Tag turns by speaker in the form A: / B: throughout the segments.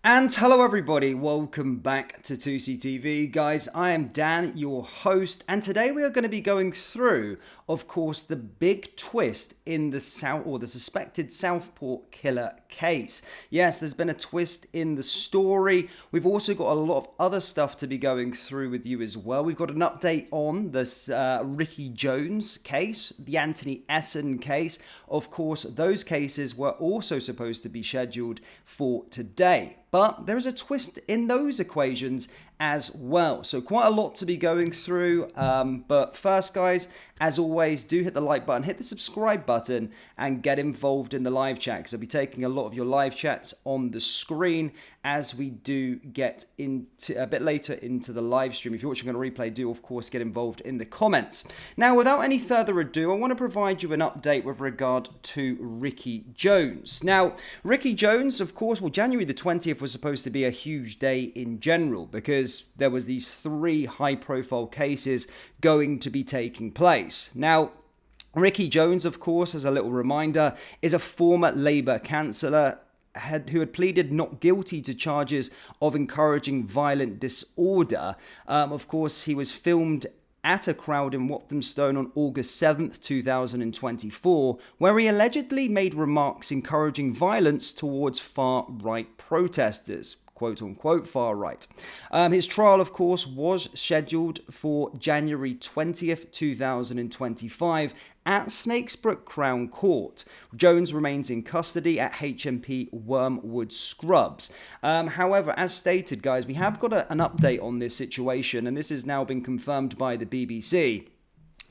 A: And hello everybody, welcome back to Tousi TV. Guys, I am Dan, your host, and today we are going to be going through, of course, the big twist in the suspected Southport killer case. Yes, there's been a twist in the story. We've also got a lot of other stuff to be going through with you as well. We've got an update on this Ricky Jones case, the Anthony Essen case. Of course, those cases were also supposed to be scheduled for today. But there is a twist in those equations as well. So quite a lot to be going through. But first, guys, as always, do hit the like button, hit the subscribe button, and get involved in the live chat, because I'll be taking a lot of your live chats on the screen as we do get into a bit later into the live stream. If you're watching on a replay, do of course get involved in the comments. Now, without any further ado, I want to provide you an update with regard to Ricky Jones. Now, Ricky Jones, of course, well, January the 20th was supposed to be a huge day in general because there was these 3 high-profile cases going to be taking place. Now, Ricky Jones, of course, as a little reminder, is a former Labour councillor who had pleaded not guilty to charges of encouraging violent disorder. Of course, he was filmed at a crowd in Walthamstow on August 7th, 2024, where he allegedly made remarks encouraging violence towards far-right protesters. Quote unquote far right. His trial, of course, was scheduled for January 20th, 2025 at Snakesbrook Crown Court. Jones remains in custody at HMP Wormwood Scrubs. However, as stated, guys, we have got an update on this situation, and this has now been confirmed by the BBC.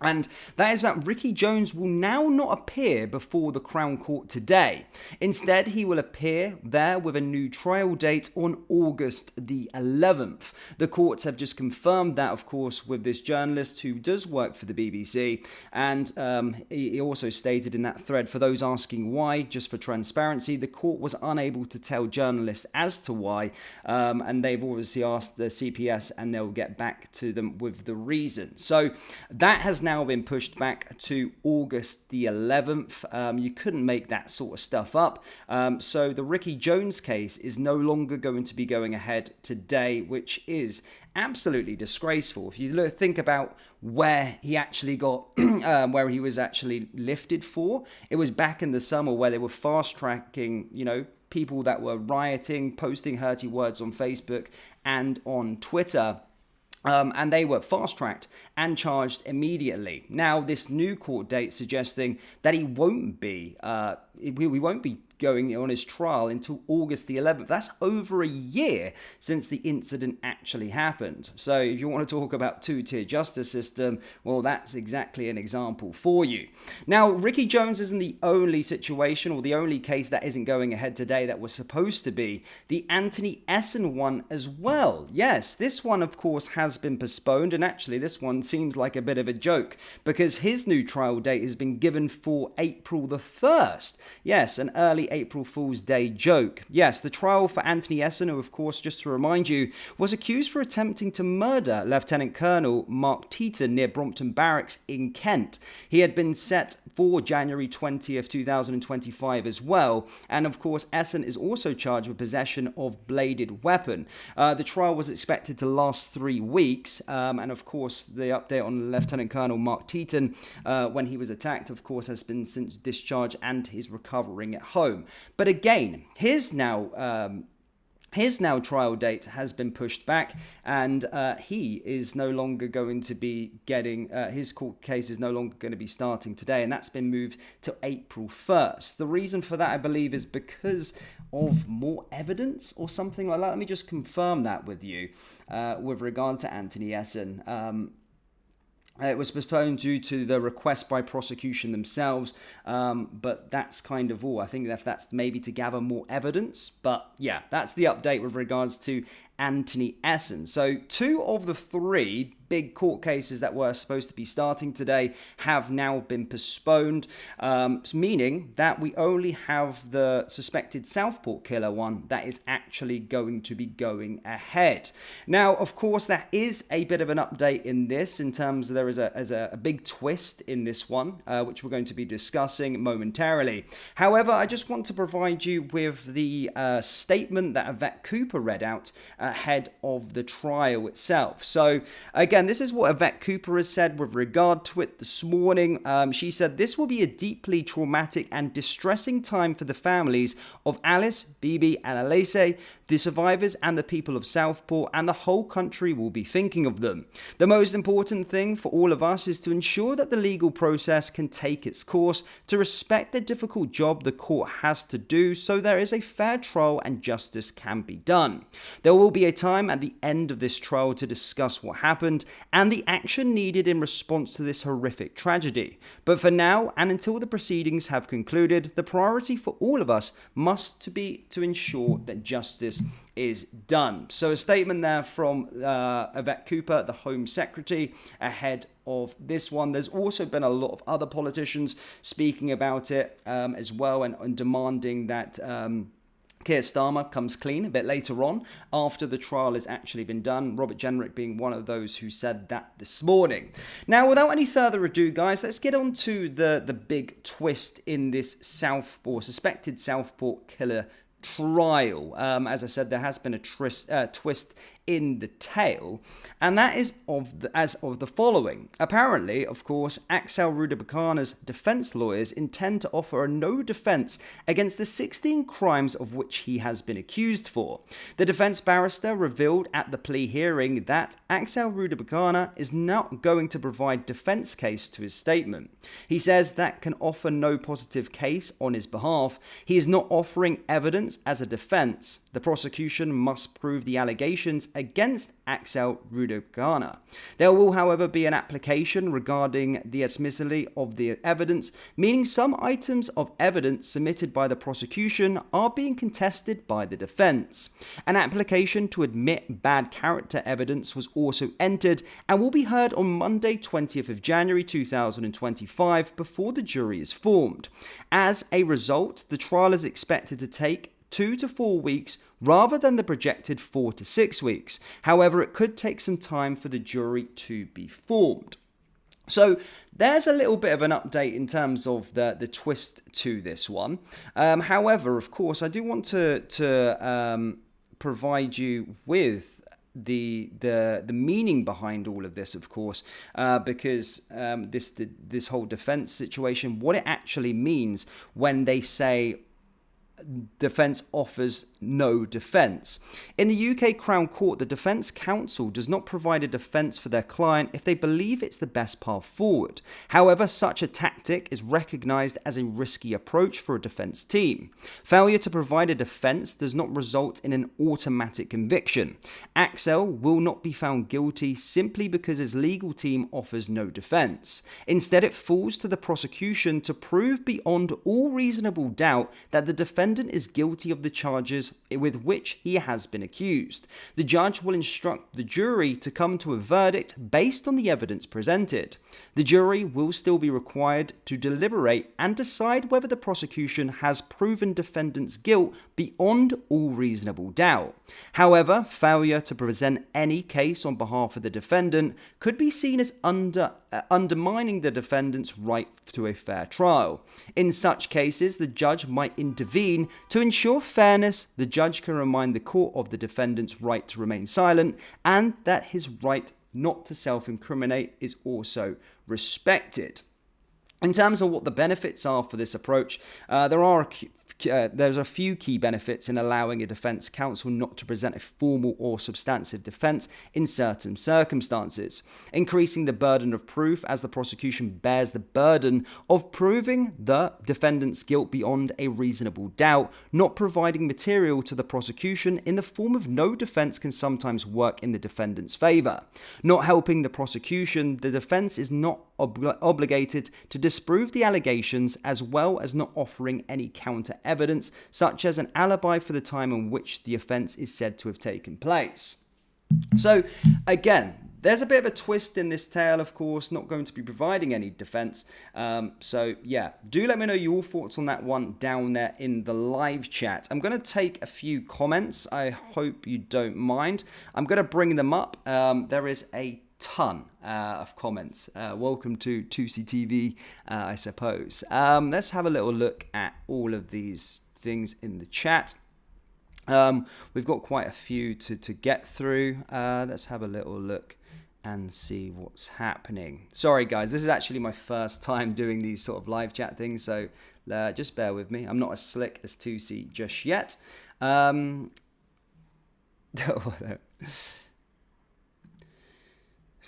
A: And that is that Ricky Jones will now not appear before the Crown Court today. Instead, he will appear there with a new trial date on August the 11th. The courts have just confirmed that, of course, with this journalist who does work for the BBC. And he also stated in that thread, for those asking why, just for transparency, the court was unable to tell journalists as to why. And they've obviously asked the CPS, and they'll get back to them with the reason. So that has now been pushed back to August the 11th. You couldn't make that sort of stuff up. So the Ricky Jones case is no longer going to be going ahead today, which is absolutely disgraceful. If you think about where he actually got, where he was actually lifted for, it was back in the summer where they were fast tracking, people that were rioting, posting hurty words on Facebook and on Twitter. And they were fast-tracked and charged immediately. Now, this new court date suggesting that he won't be going on his trial until August the 11th. That's over a year since the incident actually happened. So if you want to talk about two-tier justice system, well, that's exactly an example for you. Now, Ricky Jones isn't the only situation or the only case that isn't going ahead today that was supposed to be. The Anthony Essen one as well. Yes, this one, of course, has been postponed, and actually this one seems like a bit of a joke because his new trial date has been given for April the 1st. Yes, an early April Fool's Day joke. Yes, the trial for Anthony Essen, who, of course, just to remind you, was accused for attempting to murder Lieutenant Colonel Mark Teeton near Brompton Barracks in Kent. He had been set for January 20th, 2025 as well. And of course, Essen is also charged with possession of bladed weapon. The trial was expected to last 3 weeks. And of course, the update on Lieutenant Colonel Mark Teeton when he was attacked, of course, has been since discharged and he's recovering at home. But again, his now trial date has been pushed back, and he is no longer going to be getting, his court case is no longer going to be starting today, and that's been moved to April 1st. The reason for that, I believe, is because of more evidence or something like that. Let me just confirm that with you with regard to Anthony Essen. It was postponed due to the request by prosecution themselves, but that's kind of all. I think that's maybe to gather more evidence. But yeah, that's the update with regards to Anthony Essen. So 2 of the 3 big court cases that were supposed to be starting today have now been postponed, meaning that we only have the suspected Southport killer one that is actually going to be going ahead. Now, of course, there is a bit of an update in this in terms of there is a big twist in this one, which we're going to be discussing momentarily. However, I just want to provide you with the statement that Yvette Cooper read out ahead of the trial itself. So, again, this is what Yvette Cooper has said with regard to it this morning. She said, "This will be a deeply traumatic and distressing time for the families of Alice, Bibi, and Alese, the survivors and the people of Southport, and the whole country will be thinking of them. The most important thing for all of us is to ensure that the legal process can take its course, to respect the difficult job the court has to do so there is a fair trial and justice can be done. There will be a time at the end of this trial to discuss what happened and the action needed in response to this horrific tragedy. But for now, and until the proceedings have concluded, the priority for all of us must be to ensure that justice is done." So a statement there from Yvette Cooper, the Home Secretary, ahead of this one. There's also been a lot of other politicians speaking about it as well and demanding that Keir Starmer comes clean a bit later on after the trial has actually been done. Robert Jenrick being one of those who said that this morning. Now, without any further ado, guys, let's get on to the big twist in this suspected Southport killer trial. As I said, there has been a twist in the tale, and that is as of the following. Apparently, of course, Axel Rudabakana's defense lawyers intend to offer a no defense against the 16 crimes of which he has been accused for. The defense barrister revealed at the plea hearing that Axel Rudabakana is not going to provide defense case to his statement. He says that can offer no positive case on his behalf. He is not offering evidence as a defense. The prosecution must prove the allegations against Axel Rudabakana. There will, however, be an application regarding the admissibility of the evidence, meaning some items of evidence submitted by the prosecution are being contested by the defense. An application to admit bad character evidence was also entered and will be heard on Monday, 20th of January 2025 before the jury is formed. As a result, the trial is expected to take 2 to 4 weeks rather than the projected 4 to 6 weeks. However, it could take some time for the jury to be formed. So there's a little bit of an update in terms of the twist to this one. However, of course, I do want to provide you with the meaning behind all of this, of course, because this whole defense situation, what it actually means when they say defense offers no defense. In the UK Crown Court, the Defence Counsel does not provide a defence for their client if they believe it's the best path forward. However, such a tactic is recognised as a risky approach for a defence team. Failure to provide a defence does not result in an automatic conviction. Axel will not be found guilty simply because his legal team offers no defence. Instead, it falls to the prosecution to prove beyond all reasonable doubt that the defendant is guilty of the charges with which he has been accused. The judge will instruct the jury to come to a verdict based on the evidence presented. The jury will still be required to deliberate and decide whether the prosecution has proven defendant's guilt beyond all reasonable doubt. However, failure to present any case on behalf of the defendant could be seen as undermining the defendant's right to a fair trial. In such cases, the judge might intervene to ensure fairness. The judge can remind the court of the defendant's right to remain silent and that his right not to self-incriminate is also respected. In terms of what the benefits are for this approach, there's a few key benefits in allowing a defence counsel not to present a formal or substantive defence in certain circumstances. Increasing the burden of proof as the prosecution bears the burden of proving the defendant's guilt beyond a reasonable doubt. Not providing material to the prosecution in the form of no defence can sometimes work in the defendant's favour. Not helping the prosecution, the defence is not obligated to disprove the allegations, as well as not offering any counter evidence, such as an alibi for the time on which the offence is said to have taken place. So, again, there's a bit of a twist in this tale, of course, not going to be providing any defense. So, yeah, do let me know your thoughts on that one down there in the live chat. I'm going to take a few comments. I hope you don't mind. I'm going to bring them up. There is a ton of comments. Welcome to Tousi TV, I suppose. Let's have a little look at all of these things in the chat. We've got quite a few to get through. Let's have a little look and see what's happening. Sorry guys, this is actually my first time doing these sort of live chat things, so just bear with me. I'm not as slick as Tousi just yet. So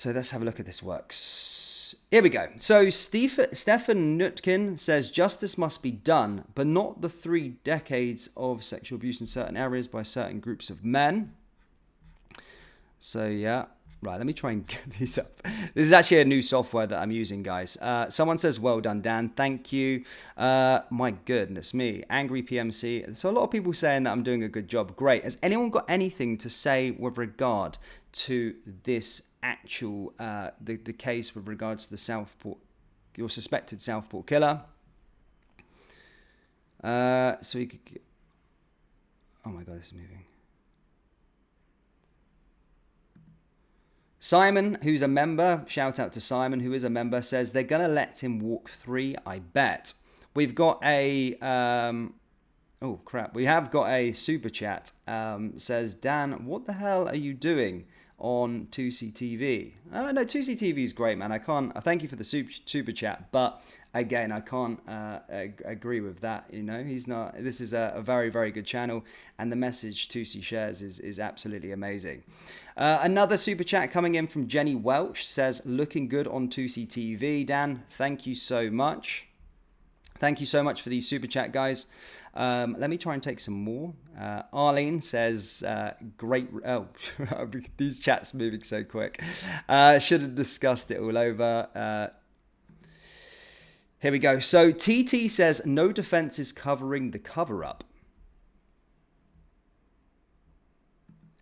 A: let's have a look at this works. Here we go. So Stefan Nutkin says justice must be done, but not the 3 decades of sexual abuse in certain areas by certain groups of men. So yeah. Right, let me try and get these up. This is actually a new software that I'm using, guys. Someone says, well done, Dan. Thank you. My goodness me. Angry PMC. So a lot of people saying that I'm doing a good job. Great. Has anyone got anything to say with regard to this actual, the case with regards to the Southport, your suspected Southport killer? So you could... Oh my God, this is moving. Simon, who's a member, shout out to Simon, who is a member, says they're going to let him walk 3, I bet. We've got a, oh crap, we have got a super chat, says, Dan, what the hell are you doing on Tousi TV? No, Tousi TV is great, man. I thank you for the super chat, but again, I can't agree with that. You know, this is a very, very good channel, and the message Tousi shares is absolutely amazing. Another super chat coming in from Jenny Welch says, looking good on Tousi TV, Dan. Thank you so much. Thank you so much for these super chat, guys. Let me try and take some more. Arlene says, great... Oh, these chats moving so quick. Should have discussed it all over. Here we go. So TT says, no defense is covering the cover-up.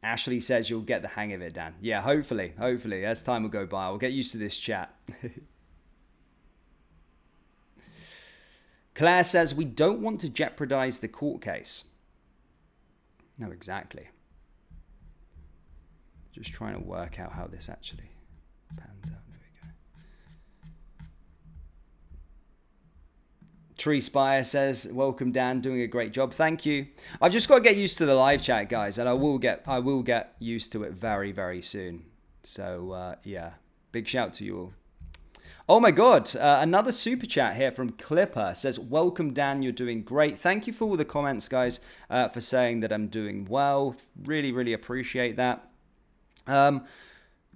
A: Ashley says, you'll get the hang of it, Dan. Yeah, hopefully. As time will go by, I'll get used to this chat. Claire says, we don't want to jeopardize the court case. No, exactly. Just trying to work out how this actually pans out. There we go. Tree Spire says, welcome, Dan, doing a great job. Thank you. I've just got to get used to the live chat, guys, and I will get used to it very, very soon. So, yeah, big shout to you all. Oh my God, another super chat here from Clipper says, welcome, Dan, you're doing great. Thank you for all the comments, guys, for saying that I'm doing well. Really, really appreciate that.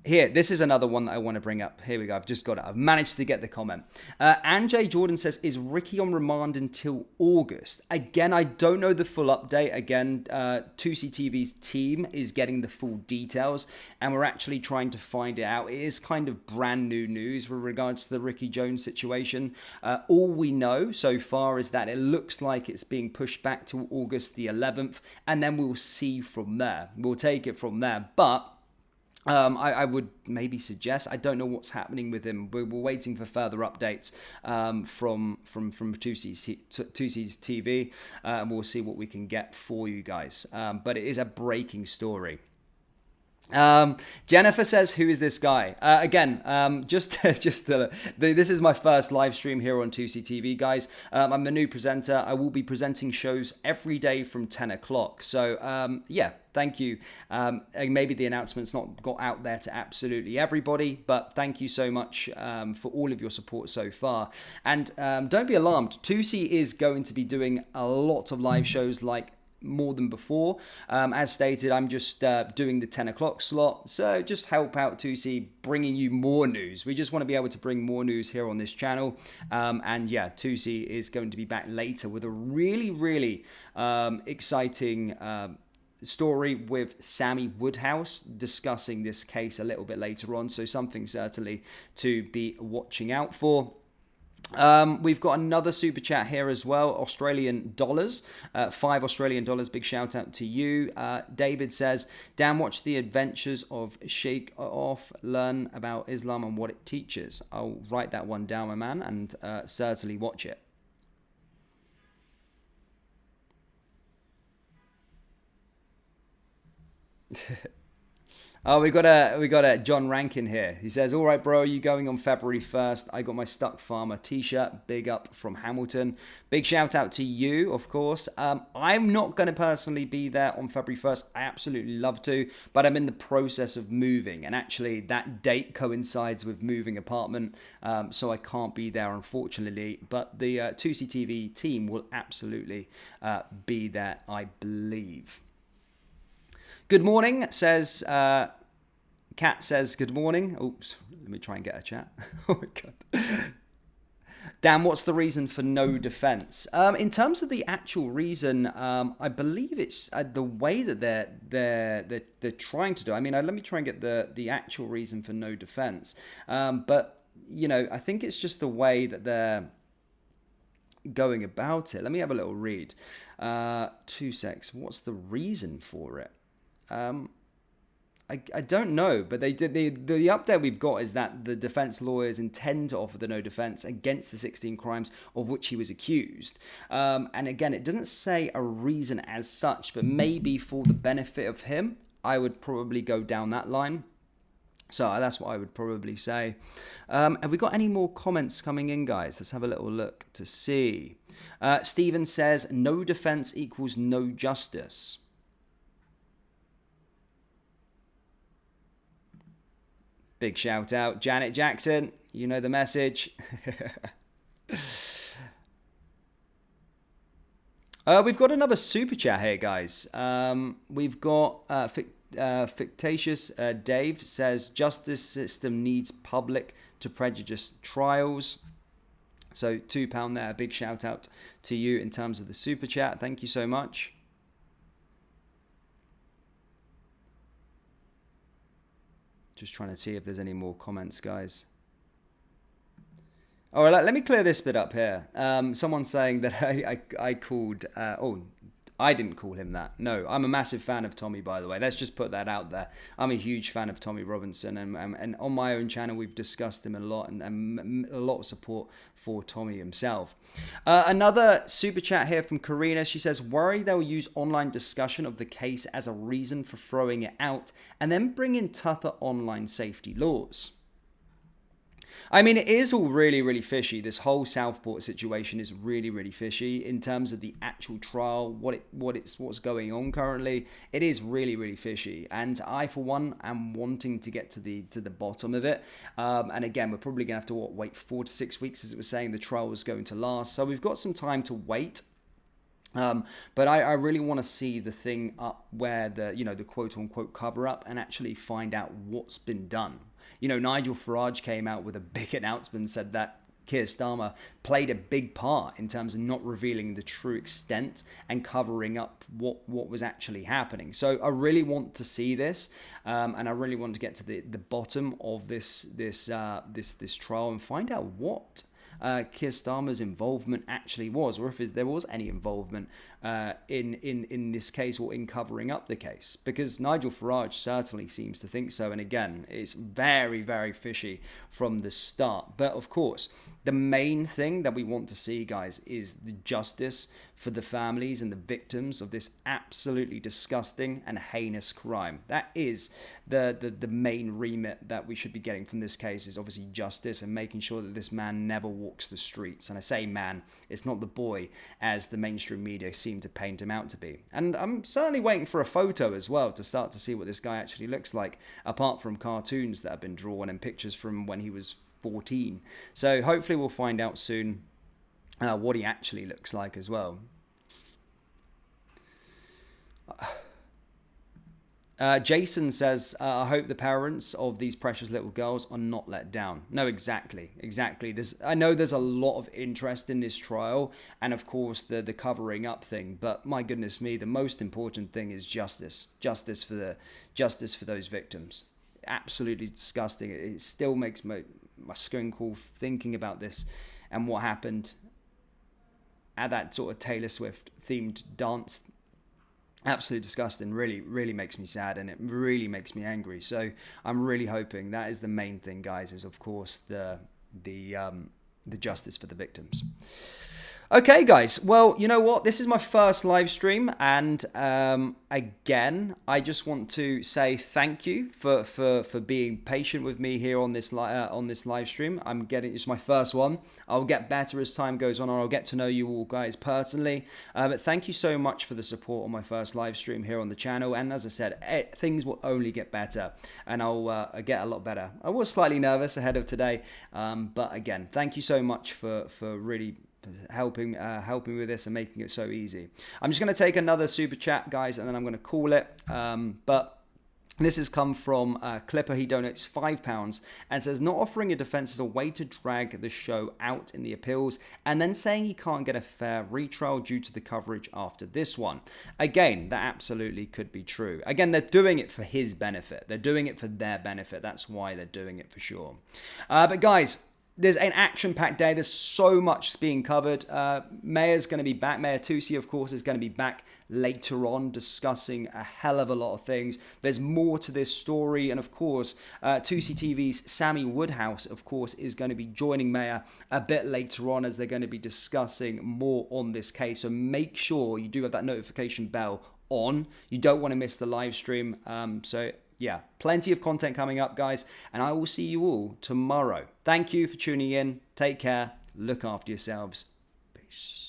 A: Here, this is another one that I want to bring up. Here we go. I've just got it. I've managed to get the comment. Anjay Jordan says, is Ricky on remand until August? Again, I don't know the full update. Again, Tousi TV's team is getting the full details, and we're actually trying to find it out. It is kind of brand new news with regards to the Ricky Jones situation. All we know so far is that it looks like it's being pushed back to August the 11th, and then we'll see from there. We'll take it from there. But I would maybe suggest, I don't know what's happening with him. We're waiting for further updates from Tousi's TV, and we'll see what we can get for you guys. But it is a breaking story. Jennifer says, who is this guy? Again, this is my first live stream here on Tousi TV, guys. I'm a new presenter. I will be presenting shows every day from 10 o'clock. So, yeah, thank you. Maybe the announcement's not got out there to absolutely everybody, but thank you so much for all of your support so far. And don't be alarmed. Tousi is going to be doing a lot of live shows like more than before. As stated, I'm just doing the 10 o'clock slot, so just help out Tousi, bringing you more news. We just want to be able to bring more news here on this channel, and yeah, Tousi is going to be back later with a really, really exciting story with Sammy Woodhouse discussing this case a little bit later on. So something certainly to be watching out for. We've got another super chat here as well, Australian dollars, $5 big shout out to you. David says, Dan, watch the adventures of Sheikh Off, learn about Islam and what it teaches. I'll write that one down, my man, and certainly watch it. Oh, we got a John Rankin here. He says, "All right, bro, are you going on February 1st? I got my Stuck Farmer t-shirt. Big up from Hamilton. Big shout out to you, of course. I'm not going to personally be there on February 1st. I absolutely love to, but I'm in the process of moving, and actually that date coincides with moving apartment, so I can't be there, unfortunately. But the Tousi TV team will absolutely be there, I believe." Good morning, says Kat says good morning. Oops, let me try and get a chat. Oh my god. Dan, what's the reason for no defense? In terms of the actual reason, I believe it's the way that they're trying to do. I mean, let me try and get the actual reason for no defense. But you know, I think it's just the way that they're going about it. Let me have a little read. 2 secs. What's the reason for it? I don't know, but they did the update we've got is that the defense lawyers intend to offer the no defense against the 16 crimes of which he was accused. And again, it doesn't say a reason as such, but maybe for the benefit of him, I would probably go down that line. So that's what I would probably say. Have we got any more comments coming in, guys? Let's have a little look to see. Stephen says, no defense equals no justice. Big shout out, Janet Jackson. You know the message. We've got another super chat here, guys. We've got Fictitious Dave says, justice system needs public to prejudice trials. So £2 there. Big shout out to you in terms of the super chat. Thank you so much. Just trying to see if there's any more comments, guys. All right, let me clear this bit up here. Someone's saying that I called... I didn't call him that. No, I'm a massive fan of Tommy, by the way. Let's just put that out there. I'm a huge fan of Tommy Robinson, and on my own channel, we've discussed him a lot, and a lot of support for Tommy himself. Another super chat here from Karina. She says, worry they'll use online discussion of the case as a reason for throwing it out, and then bring in tougher online safety laws. I mean, it is all really, really fishy. This whole Southport situation is really, really fishy in terms of the actual trial, what's going on currently. It is really, really fishy, and I, for one, am wanting to get to the bottom of it. And again, we're probably gonna have to wait 4 to 6 weeks, as it was saying the trial was going to last. So we've got some time to wait. But I really want to see the thing up where the quote unquote cover up and actually find out what's been done. You know, Nigel Farage came out with a big announcement and said that Keir Starmer played a big part in terms of not revealing the true extent and covering up what was actually happening. So I really want to see this, and I really want to get to the bottom of this trial and find out what Keir Starmer's involvement actually was, or if there was any involvement in this case or in covering up the case, because Nigel Farage certainly seems to think so, and again, it's very, very fishy from the start. But of course, the main thing that we want to see, guys, is the justice for the families and the victims of this absolutely disgusting and heinous crime. That is the main remit that we should be getting from this case, is obviously justice and making sure that this man never walks the streets. And I say man, it's not the boy as the mainstream media seem to paint him out to be. And I'm certainly waiting for a photo as well to start to see what this guy actually looks like, apart from cartoons that have been drawn and pictures from when he was 14. So hopefully we'll find out soon what he actually looks like as well. Jason says, I hope the parents of these precious little girls are not let down. No, exactly. I know there's a lot of interest in this trial and, of course, the covering up thing. But my goodness me, the most important thing is justice. Justice for those victims. Absolutely disgusting. It still makes my skin crawl thinking about this and what happened at that sort of Taylor Swift themed dance. Absolutely disgusting. Really makes me sad, and it really makes me angry. So I'm really hoping that is the main thing, guys, is of course the justice for the victims. Okay, guys. Well, you know what? This is my first live stream, and again, I just want to say thank you for being patient with me here on this live stream. It's my first one. I'll get better as time goes on, and I'll get to know you all guys personally. But thank you so much for the support on my first live stream here on the channel. And as I said, things will only get better, and I'll get a lot better. I was slightly nervous ahead of today, but again, thank you so much for really helping with this and making it so easy. I'm just going to take another super chat, guys, and then I'm going to call it. But this has come from Clipper. He donates £5 and says, not offering a defense is a way to drag the show out in the appeals and then saying he can't get a fair retrial due to the coverage after this one. Again, that absolutely could be true. Again, they're doing it for his benefit. They're doing it for their benefit. That's why they're doing it for sure. But guys, there's an action-packed day. There's so much being covered. Mayor's going to be back. Mayor Tousi, of course, is going to be back later on discussing a hell of a lot of things. There's more to this story. And, of course, Tousi TV's Sammy Woodhouse, of course, is going to be joining Mayor a bit later on as they're going to be discussing more on this case. So make sure you do have that notification bell on. You don't want to miss the live stream. Yeah, plenty of content coming up, guys, and I will see you all tomorrow. Thank you for tuning in. Take care. Look after yourselves. Peace.